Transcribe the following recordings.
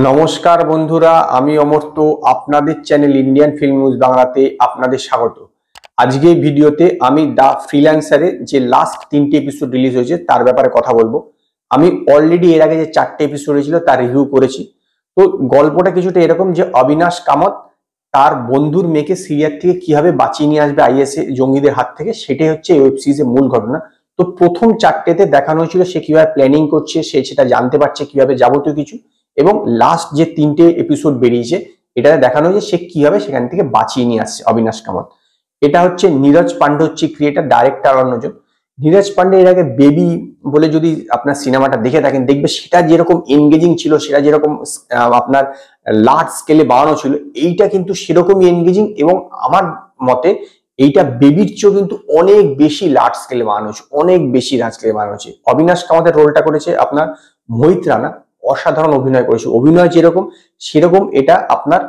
নমস্কার বন্ধুরা, আমি অমর্ত্য আপনাদের চ্যানেল ইন্ডিয়ান ফিল্ম নিউজ বাংলাতে আপনাদের স্বাগত। আজকে ভিডিওতে আমি দ্য ফ্রিল্যান্সারে যে লাস্ট 3টে এপিসোড রিলিজ হয়েছে তার ব্যাপারে কথা বলবো। আমি অলরেডি এর আগে যে 4টে এপিসোড হয়েছিল তার রিভিউ করেছি। তো গল্পটা কিছুটা এরকম যে অবিনাশ কামত তার বন্ধুর মেয়েকে সিরিয়ার থেকে কিভাবে বাঁচিয়ে নিয়ে আসবে আইএস জঙ্গিদের হাত থেকে, সেটাই হচ্ছে ওয়েব সিরিজের মূল ঘটনা। তো প্রথম 4টেতে দেখানো হয়েছিল সে কিভাবে প্ল্যানিং করছে, সে সেটা জানতে পারছে কিভাবে যাবতীয় কিছু, এবং লাস্ট যে 3টে এপিসোড বেরিয়েছে এটাতে দেখানো হয়েছে সে কিভাবে সেখান থেকে বাঁচিয়ে নিয়ে আসছে অবিনাশ কামত। এটা হচ্ছে নীরজ পান্ডে হচ্ছে ক্রিয়েটার, ডাইরেক্টর অন্যজন। নীরজ পান্ডে এর আগে বেবি বলে যদি আপনার সিনেমাটা দেখে থাকেন দেখবে সেটা যেরকম এনগেজিং ছিল, সেটা যেরকম আপনার লার্জ স্কেলে বানানো ছিল, এইটা কিন্তু সেরকমই এনগেজিং এবং আমার মতে এইটা বেবির চেয়েও কিন্তু অনেক বেশি লার্জ স্কেলে বানানো হয়েছে, অনেক বেশি লার্জ স্কেলে বানানো হয়েছে। অবিনাশ কামতের রোলটা করেছে আপনার মোহিত রানা, অসাধারণ অভিনয় করেছে। অভিনয় যেরকম সেরকম এটা আপনার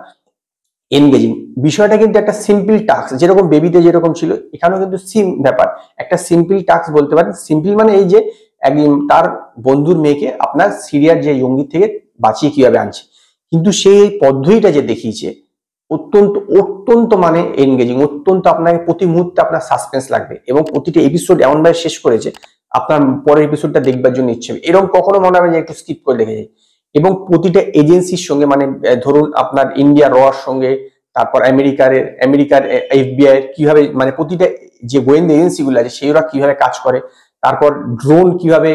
এনগেজিং। বিষয়টা কিন্তু একটা সিম্পল টাস্ক, যেরকম বেবিতে যেরকম ছিল এখানেও কিন্তু সিম ব্যাপার, একটা সিম্পল টাস্ক বলতে পারেন। সিম্পল মানে এই যে একদিন তার বন্ধুর মেয়েকে আপনার সিরিয়ার যে জঙ্গি থেকে বাঁচিয়ে কিভাবে আনছে, কিন্তু সেই পদ্ধতিটা যে দেখিয়েছে অত্যন্ত অত্যন্ত মানে এনগেজিং, অত্যন্ত আপনাকে প্রতি মুহূর্তে আপনার সাসপেন্স লাগবে এবং প্রতিটা এপিসোড এমনভাবে শেষ করেছে আপনার পরের এপিসোডটা দেখবার জন্য ইচ্ছে হবে। এরকম কখনো মনে হবে যে একটু স্কিপ করে দেখে যাই। এবং প্রতিটা এজেন্সির সঙ্গে মানে ধরুন আপনার ইন্ডিয়া রর সঙ্গে, তারপর আমেরিকার এফবিআই কিভাবে মানে প্রতিটা যে গোয়েন্দা এজেন্সি গুলো আছে সেইরা কিভাবে কাজ করে, তারপর ড্রোন কিভাবে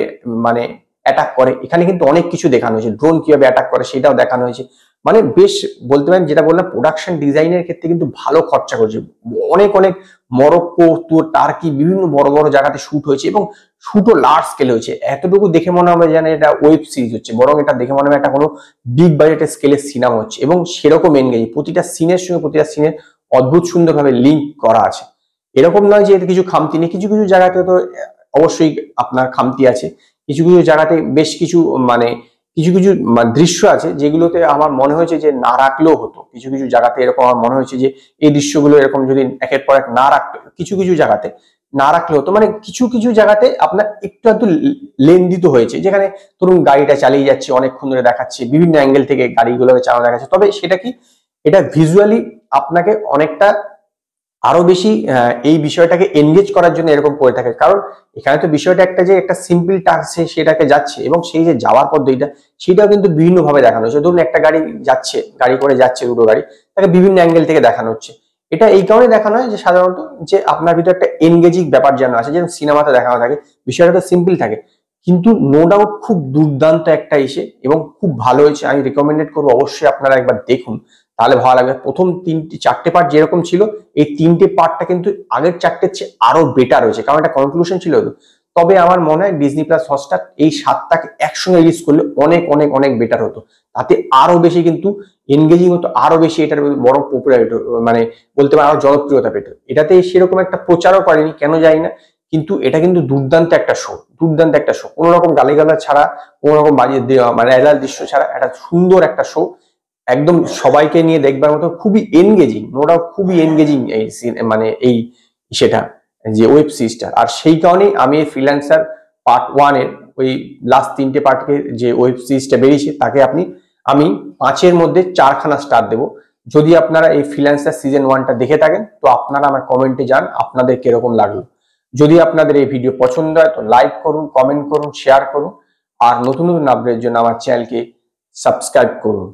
মানে অ্যাটাক করে, এখানে কিন্তু অনেক কিছু দেখানো হয়েছে। ড্রোন কিভাবে অ্যাটাক করে সেটাও দেখানো হয়েছে। মানে বেশ বলতে পারেন, যেটা বললাম প্রোডাকশন ডিজাইনের ক্ষেত্রে কিন্তু ভালো খরচা করেছে। অনেক অনেক মরক্কো, টার্কি, বিভিন্ন বড় বড় জায়গাতে শুট হয়েছে এবং শুটও লার্জ স্কেলে হয়েছে। এতটুকু দেখে মনে হবে যেন এটা ওয়েব সিরিজ হচ্ছে, বরং এটা দেখে মনে হবে একটা কোনো বিগ বাজেটের স্কেলের সিনেমা হচ্ছে। এবং সেরকম এনগেজ, প্রতিটা সিনের সঙ্গে প্রতিটা সিনের অদ্ভুত সুন্দরভাবে লিঙ্ক করা আছে। এরকম নয় যে এতে কিছু খামতি নেই, কিছু কিছু জায়গাতে তো অবশ্যই আপনার খামতি আছে। কিছু কিছু জায়গাতে বেশ কিছু মানে কিছু কিছু দৃশ্য আছে যেগুলোতে আমার মনে হয়েছে যে না রাখলেও হতো। কিছু কিছু জায়গাতে এরকম আমার মনে হয়েছে যে এই দৃশ্যগুলো এরকম যদি একের পর এক না রাখতো, কিছু কিছু জায়গাতে না রাখলে হতো। মানে কিছু কিছু জায়গাতে আপনার একটু লেন্দিত হয়েছে, যেখানে ধরুন গাড়িটা চালিয়ে যাচ্ছে অনেকক্ষণ ধরে দেখাচ্ছে, বিভিন্ন অ্যাঙ্গেল থেকে গাড়িগুলোকে চালানো দেখাচ্ছে। তবে সেটা কি, এটা ভিজুয়ালি আপনাকে অনেকটা আরো বেশি এই বিষয়টাকে এনগেজ করার জন্য এরকম করে থাকে। কারণ এখানে তো বিষয়টা একটা যে একটা সিম্পল টাস্ক সেটাকে যাচ্ছে, এবং সেই যে যাওয়ার পদ্ধতিটা সেটাও কিন্তু বিভিন্ন ভাবে দেখানো হচ্ছে। ধরুন একটা গাড়ি যাচ্ছে, গাড়ি করে যাচ্ছে দুটো গাড়ি, তাকে বিভিন্ন অ্যাঙ্গেল থেকে দেখানো হচ্ছে। এটা এই কারণে দেখানো হয় যে সাধারণত যে আপনার ভিতরে একটা এনগেজিং ব্যাপার যেন আছে, যেন সিনেমাতে দেখানো থাকে। বিষয়টা তো সিম্পল থাকে কিন্তু নো ডাউট খুব দুর্দান্ত একটা ইসে এবং খুব ভালো হয়েছে। আমি রিকমেন্ডেড করবো অবশ্যই আপনারা একবার দেখুন, তাহলে ভালো লাগবে। প্রথম 4টে পার্ট যেরকম ছিল এই 3টে পার্টটা কিন্তু আগের 4টের চেয়ে আরো বেটার হয়েছে, কারণ একটা কনক্লুশন ছিল তো। তবে আমার মনে হয় ডিজনি প্লাস হটস্টার এই 7টাকে একসঙ্গে রিলিজ করলে অনেক অনেক অনেক বেটার হতো, তাতে আরো বেশি কিন্তু এনগেজিং হতো, আরো বেশি এটার বড় পপুলারিটি মানে বলতে পারে আরো জনপ্রিয়তা পেত। এটাতে সেরকম একটা প্রচারও করেনি কেন জানি না, কিন্তু এটা কিন্তু দুর্দান্ত একটা শো, দুর্দান্ত একটা শো, কোনো রকম গালিগালাজ ছাড়া, কোনো রকম বাজিয়ে দেওয়া মানে এলাল দৃশ্য ছাড়া একটা সুন্দর একটা শো, একদম সবাইকে নিয়ে দেখবার মতো, খুবই এনগেজিং, নো ডাউট খুবই এনগেজিং এই মানে এই সেটা যে ওয়েব সিরিজটা। আর সেই কারণেই আমি এই ফ্রিল্যান্সার পার্ট 1 এর ওই লাস্ট 3টে পার্টকে যে ওয়েব সিরিজটা বেরিয়েছে তাকে আমি 5-এর মধ্যে 4খানা স্টার দেবো। যদি আপনারা এই ফ্রিল্যান্সার সিজন 1টা দেখে থাকেন তো আপনারা আমার কমেন্টে জান আপনাদের কিরকম লাগলো। যদি আপনাদের এই ভিডিও পছন্দ হয় তো লাইক করুন, কমেন্ট করুন, শেয়ার করুন, আর নতুন নতুন আপডেটের জন্য আমার চ্যানেলকে সাবস্ক্রাইব করুন।